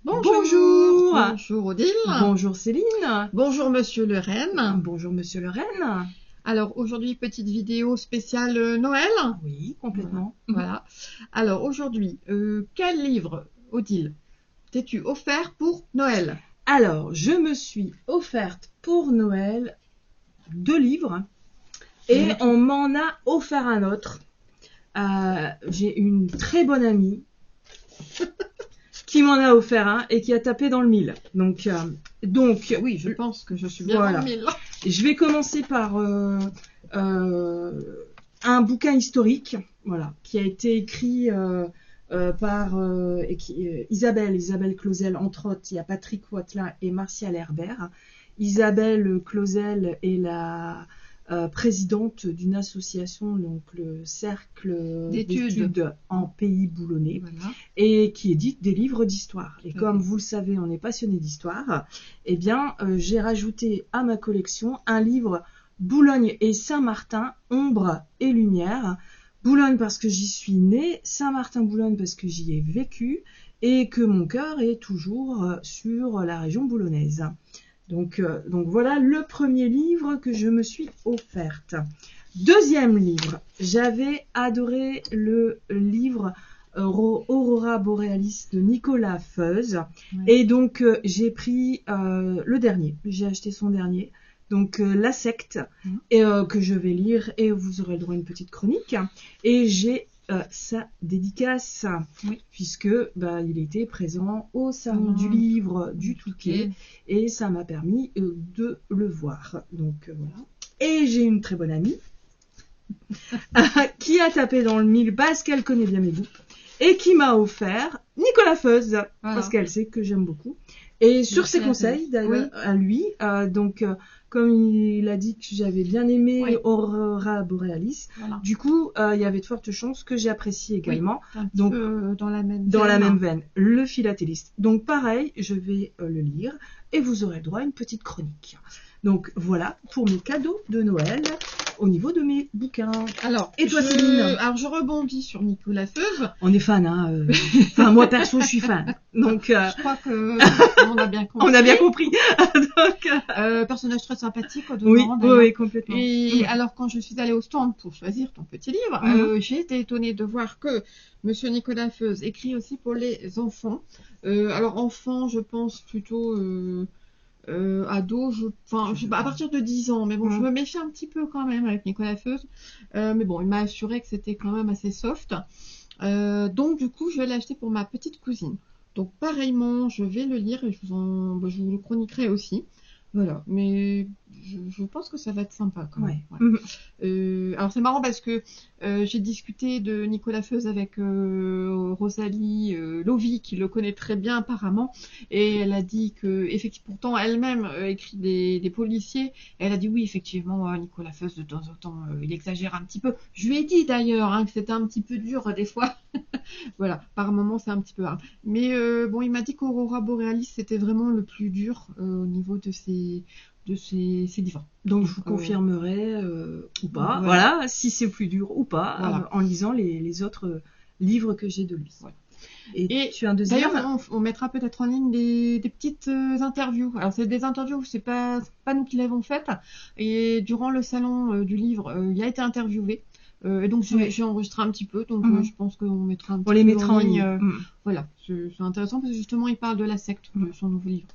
Bonjour. Bonjour Odile. Bonjour Céline. Bonjour Monsieur Le Rennes. Bonjour Monsieur Le Rennes. Alors aujourd'hui, petite vidéo spéciale Noël. Oui, complètement. Voilà. Alors aujourd'hui, quel livre, Odile, t'es-tu offert pour Noël? Alors, je me suis offerte pour Noël 2 livres et on m'en a offert un autre. J'ai une très bonne amie qui m'en a offert un et qui a tapé dans le mille. Donc oui, je pense que je suis bien voilà. dans le mille. Je vais commencer par un bouquin historique, voilà, qui a été écrit par Isabelle Clausel, entre autres. Il y a Patrick Watelin et Martial Herbert. Isabelle Clausel est la présidente d'une association, donc le Cercle d'études en pays boulonnais, Voilà. et qui édite des livres d'histoire. Et comme vous le savez, on est passionné d'histoire, eh bien, j'ai rajouté à ma collection un livre Boulogne et Saint-Martin, ombre et lumière. Boulogne parce que j'y suis née, Saint-Martin-Boulogne parce que j'y ai vécu, et que mon cœur est toujours sur la région boulonnaise. Donc voilà le premier livre que je me suis offerte. Deuxième livre, j'avais adoré le livre Aurora Borealis de Nicolas Feuze. Ouais. Et donc j'ai pris le dernier, j'ai acheté son dernier. Donc La Secte, que je vais lire et vous aurez le droit à une petite chronique. Et j'ai sa dédicace, puisque il était présent au salon du livre du Touquet et ça m'a permis de le voir. Donc voilà. Et j'ai une très bonne amie qui a tapé dans le mille parce qu'elle connaît bien mes goûts et qui m'a offert Nicolas Feuze, parce qu'elle sait que j'aime beaucoup. Et sur ses conseils d'ailleurs à lui, comme il a dit que j'avais bien aimé Aurora Borealis, du coup il y avait de fortes chances que j'apprécie également. Donc dans la même veine, Le Philatéliste. Donc pareil, je vais le lire et vous aurez droit à une petite chronique. Donc voilà pour mes cadeaux de Noël au niveau de mes bouquins. Alors, et toi Céline? Alors je rebondis sur Nicolas Feuze. On est fan, hein. Enfin moi perso je suis fan. Donc je crois que on a bien compris. On a bien compris. Donc, personnage très sympathique au demeurant, oui, complètement. Et alors quand je suis allée au stand pour choisir ton petit livre, j'ai été étonnée de voir que Monsieur Nicolas Feuze écrit aussi pour les enfants. Alors enfants, je pense plutôt ado, je sais pas, à partir de 10 ans, mais bon, je me méfie un petit peu quand même avec Nicolas Feuze. Mais bon, il m'a assuré que c'était quand même assez soft. Donc du coup, je vais l'acheter pour ma petite cousine. Donc pareillement, je vais le lire et je vous le chroniquerai aussi. Voilà, mais je pense que ça va être sympa quand même. Ouais. Alors c'est marrant parce que j'ai discuté de Nicolas Feuze avec Rosalie Lovy, qui le connaît très bien apparemment, et elle a dit que effectivement, pourtant elle-même écrit des policiers, et elle a dit oui, effectivement, Nicolas Feuze de temps en temps il exagère un petit peu. Je lui ai dit d'ailleurs que c'était un petit peu dur des fois. Voilà, par moments c'est un petit peu hard. Mais bon, il m'a dit qu'Aurora Borealis c'était vraiment le plus dur au niveau de ses livres. Donc je vous confirmerai ou pas, voilà, si c'est plus dur ou pas, en lisant les autres livres que j'ai de lui. Voilà. Et tu as un deuxième? D'ailleurs, on mettra peut-être en ligne des petites interviews. Alors c'est des interviews, c'est pas nous qui l'avons faites. Et durant le salon du livre, il a été interviewé. Et donc j'ai enregistré un petit peu, donc je pense qu'on mettra un petit peu en ligne. Voilà, c'est intéressant parce que justement il parle de la secte de son nouveau livre.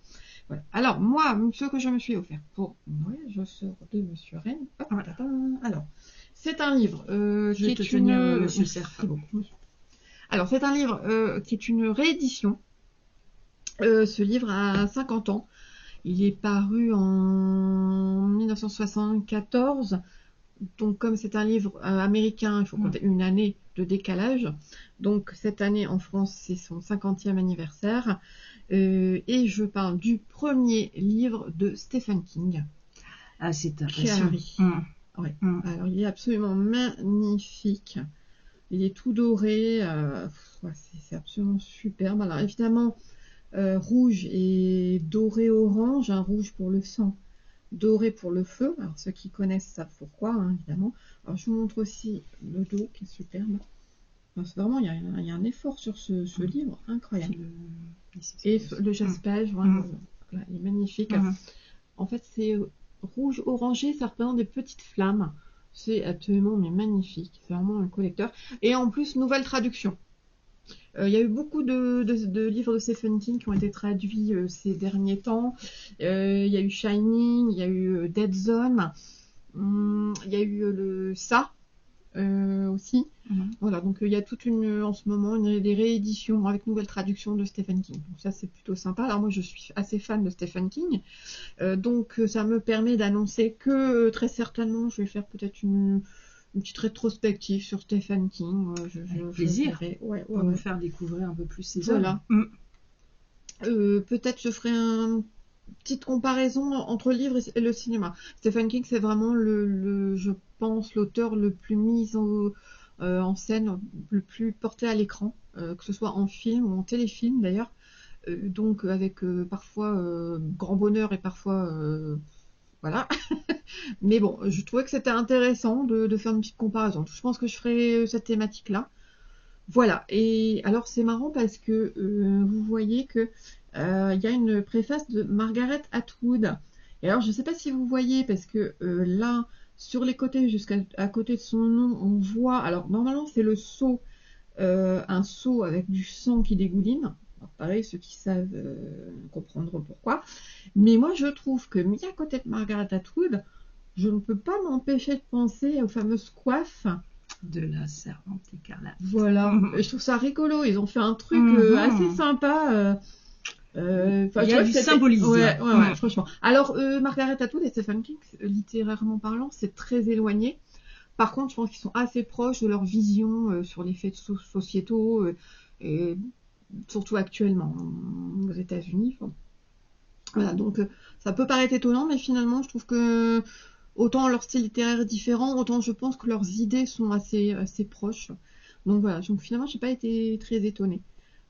Voilà. Alors moi, ce que je me suis offert pour Noël, je sors de Monsieur Rennes. Alors, c'est un livre qui est une. Monsieur le Cerf. Alors c'est un livre qui est une réédition. Ce livre a 50 ans. Il est paru en 1974. Donc comme c'est un livre américain, il faut compter une année de décalage. Donc cette année en France, c'est son 50e anniversaire. Et je parle du premier livre de Stephen King. Ah, c'est impressionnant. Alors il est absolument magnifique. Il est tout doré. C'est absolument superbe. Alors évidemment, rouge et doré orange. Un rouge pour le sang, doré pour le feu. Alors ceux qui connaissent savent pourquoi, évidemment. Alors je vous montre aussi le dos qui est superbe. Enfin, c'est vraiment, il y a un effort sur ce livre incroyable. Et le jaspage, voilà, il est magnifique. En fait, c'est rouge orangé, ça représente des petites flammes. C'est absolument mais magnifique. C'est vraiment un collecteur. Et en plus, nouvelle traduction. Il y a eu beaucoup de livres de Stephen King qui ont été traduits ces derniers temps. Il y a eu Shining, il y a eu Dead Zone, il y a eu Ça aussi. Voilà, donc il y a en ce moment des rééditions avec nouvelles traductions de Stephen King. Donc ça c'est plutôt sympa. Alors moi je suis assez fan de Stephen King, donc ça me permet d'annoncer que très certainement je vais faire peut-être une petite rétrospective sur Stephen King. Avec plaisir. Pour nous faire découvrir un peu plus ses œuvres. Peut-être je ferai une petite comparaison entre le livre et le cinéma. Stephen King, c'est vraiment je pense, l'auteur le plus mis en scène, le plus porté à l'écran, que ce soit en film ou en téléfilm d'ailleurs. Donc avec parfois grand bonheur et parfois voilà. Mais bon, je trouvais que c'était intéressant de faire une petite comparaison. Je pense que je ferai cette thématique-là. Voilà. Et alors c'est marrant parce que vous voyez que il y a une préface de Margaret Atwood. Et alors je ne sais pas si vous voyez parce que là sur les côtés jusqu'à côté de son nom on voit. Alors normalement c'est le seau, un seau avec du sang qui dégouline. Alors, pareil, ceux qui savent comprendront pourquoi. Mais moi, je trouve que mis à côté de Margaret Atwood, je ne peux pas m'empêcher de penser aux fameuses coiffes de la Servante écarlate. Voilà, je trouve ça rigolo. Ils ont fait un truc assez sympa. Il y a du symbolisme. Ouais, franchement. Alors, Margaret Atwood et Stephen King, littérairement parlant, c'est très éloigné. Par contre, je pense qu'ils sont assez proches de leur vision sur les faits sociétaux, et surtout actuellement aux États-Unis. Voilà, donc ça peut paraître étonnant, mais finalement, je trouve que autant leur style littéraire est différent, autant je pense que leurs idées sont assez proches. Donc voilà, donc finalement, j'ai pas été très étonnée.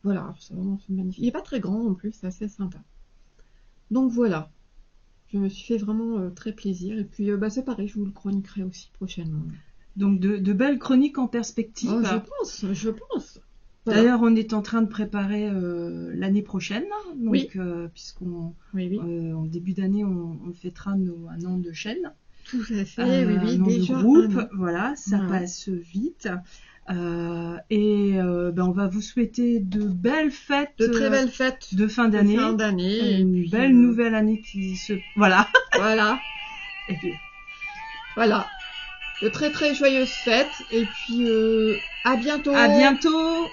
Voilà, c'est vraiment magnifique. Il est pas très grand en plus, c'est assez sympa. Donc voilà, je me suis fait vraiment très plaisir. Et puis c'est pareil, je vous le chroniquerai aussi prochainement. Donc de belles chroniques en perspective. Oh, je pense. Voilà. D'ailleurs, on est en train de préparer l'année prochaine, donc puisqu'on en début d'année on fêtera un an de chaîne. Tout à fait, un an de groupe, voilà, ça passe vite. On va vous souhaiter de belles fêtes, de très belles fêtes de fin d'année, une belle nouvelle année qui se, voilà. Et puis voilà. De très très joyeuses fêtes et puis à bientôt. À bientôt.